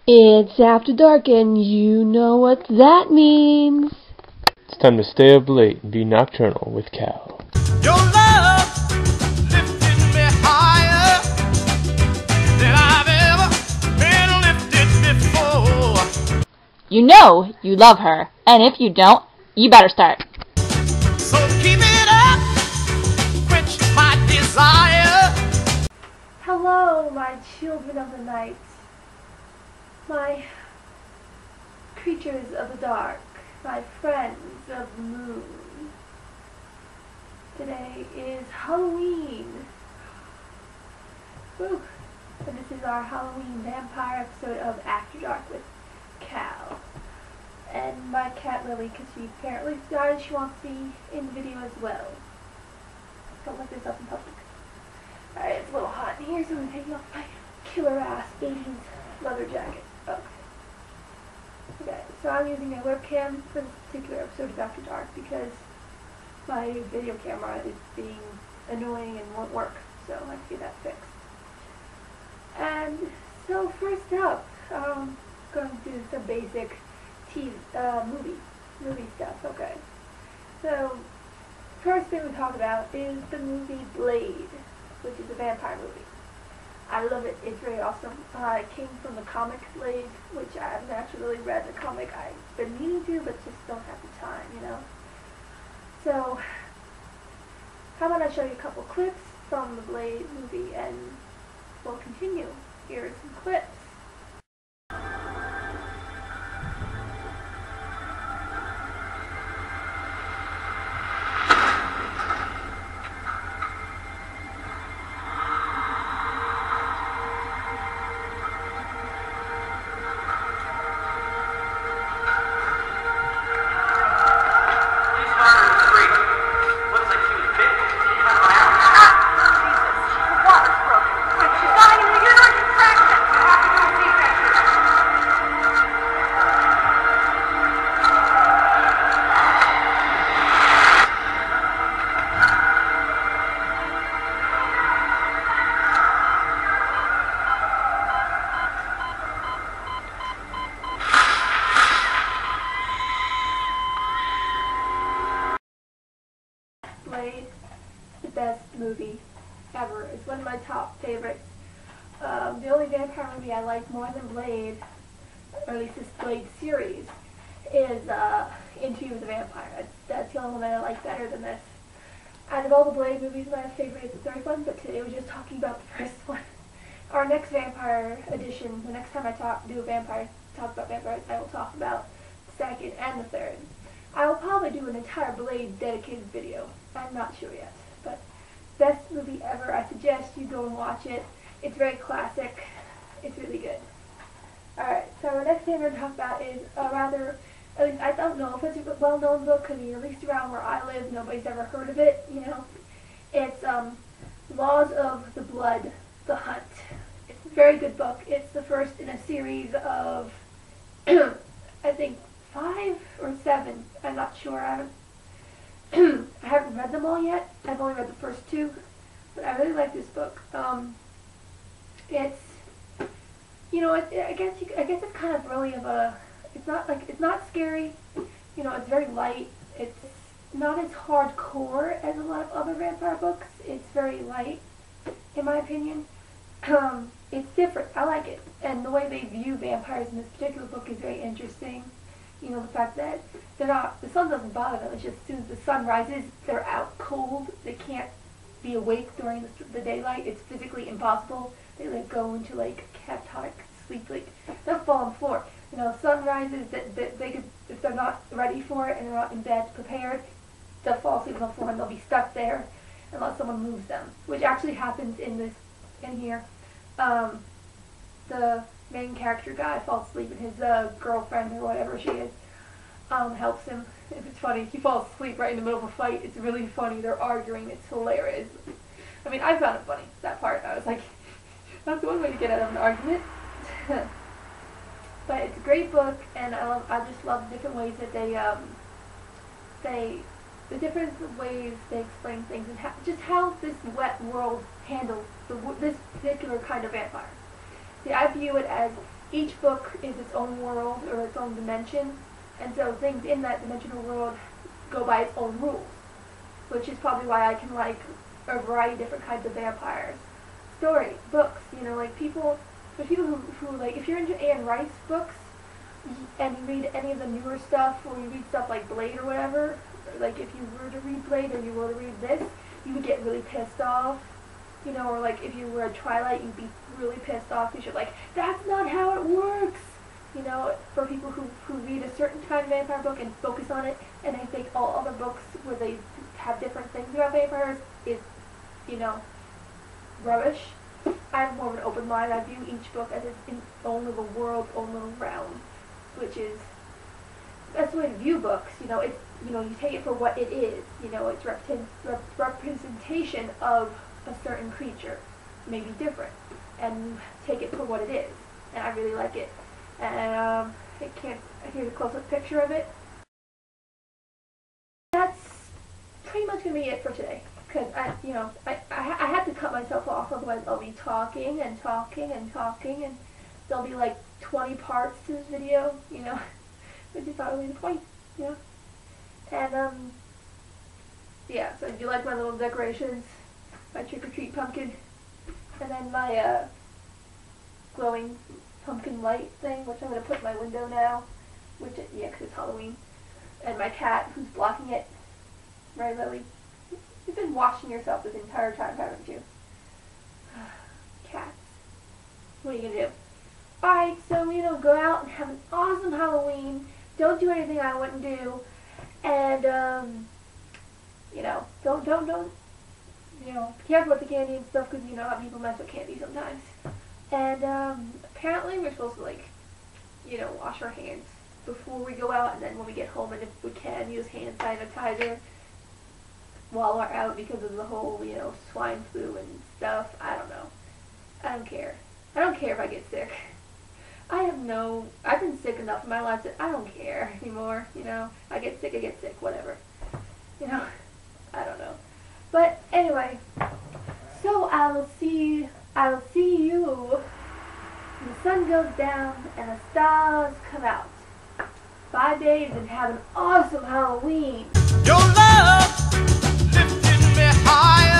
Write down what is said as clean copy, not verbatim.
It's after dark and you know what that means. It's time to stay up late and be nocturnal with Cal. Your love lifted me higher than I've ever been lifted before. You know you love her, and if you don't, you better start. So keep it up, quench my desire. Hello, my children of the night, my creatures of the dark, my friends of the moon. Today is Halloween. Woo. And this is our Halloween vampire episode of After Dark with Cal. And my cat Lily, because she apparently decided she wants to be in the video as well. Don't look this up in public. Alright, it's a little hot in here, so I'm taking off my killer ass 80s leather jacket. Okay, so I'm using a webcam for this particular episode of After Dark because my video camera is being annoying and won't work, so I have to get that fixed. And so first up, I'm going to do some basic movie stuff. Okay, so first thing we talk about is the movie Blade, which is a vampire movie. I love it. It's very awesome. It came from the comic Blade, which I haven't actually really read the comic. I've been meaning to, but just don't have the time, you know. So, how about I show you a couple clips from the Blade movie, and we'll continue. Here are some clips. Blade, the best movie ever. It's one of my top favorites. The only vampire movie I like more than Blade, or at least this Blade series, is Interview with the Vampire. That's the only one that I like better than this. Out of all the Blade movies, my favorite is the third one, but today we're just talking about the first one. Our next vampire edition, the next time I talk about vampires, I will talk about the second and the third. I will probably do an entire Blade dedicated video. I'm not sure yet, but best movie ever. I suggest you go and watch it. It's very classic. It's really good. Alright, so the next thing we're going to talk about is at least I don't know if it's a well-known book, because at least around where I live, nobody's ever heard of it, you know. It's Laws of the Blood, The Hunt. It's a very good book. It's the first in a series of, I think, 5 or 7. I'm not sure. I haven't read them all yet. I've only read the first 2, but I really like this book. It's, you know, I guess it's kind of really of a. It's not scary. You know, it's very light. It's not as hardcore as a lot of other vampire books. It's very light, in my opinion. It's different. I like it, and the way they view vampires in this particular book is very interesting. You know, the fact that the sun doesn't bother them. It's just as soon as the sun rises, they're out cold. They can't be awake during the daylight. It's physically impossible. They go into like catatonic sleep. Like they'll fall on the floor. You know, sun rises. They could, if they're not ready for it and they're not in bed prepared, they'll fall asleep on the floor and they'll be stuck there unless someone moves them. Which actually happens in here. The main character guy falls asleep and his girlfriend or whatever she is helps him. If it's funny, he falls asleep right in the middle of a fight. It's really funny. They're arguing. It's hilarious. I mean, I found it funny, that part. I was like, that's one way to get out of an argument. But it's a great book, and I just love the different ways that the different ways they explain things, and just how this wet world handles this particular kind of vampire. See, I view it as each book is its own world or its own dimension, and so things in that dimensional world go by its own rules, which is probably why I can like a variety of different kinds of vampires. Stories, books, you know, like people, for people who like, if you're into Anne Rice books, and you read any of the newer stuff, or you read stuff like Blade or whatever, like if you were to read Blade or you were to read this, you would get really pissed off, you know, or like if you were a Twilight, you'd be really pissed off because you're like, that's not how it works, you know, for people who read a certain kind of vampire book and focus on it, and I think all other books where they have different things about vampires is, you know, rubbish. I have more of an open mind. I view each book as its own little world, own little realm, which is, that's the way to view books, you know, it's, you know, you take it for what it is, you know, it's representation of a certain creature, maybe different, and you take it for what it is, and I really like it, and here's a close-up picture of it. That's pretty much going to be it for today, because I had to cut myself off, otherwise I'll be talking and talking and talking, and there'll be like 20 parts to this video, you know, which is probably the point, you know, and, yeah, so if you like my little decorations, my trick-or-treat pumpkin, and then my, glowing pumpkin light thing, which I'm going to put in my window now, which, yeah, because it's Halloween, and my cat, who's blocking it, right, Lily? You've been washing yourself this entire time, haven't you? Cats. What are you going to do? Alright, so, you know, go out and have an awesome Halloween. Don't do anything I wouldn't do. And, you know, don't, you know, be careful with the candy and stuff, because you know how people mess with candy sometimes. And, apparently we're supposed to, like, you know, wash our hands before we go out, and then when we get home, and if we can, use hand sanitizer while we're out because of the whole, you know, swine flu and stuff. I don't know. I don't care. I don't care if I get sick. I've been sick enough in my life that I don't care anymore, you know. I get sick, whatever. You know, I don't know. But anyway, so I'll see you when the sun goes down and the stars come out. 5 days and have an awesome Halloween. Your love lifting me high.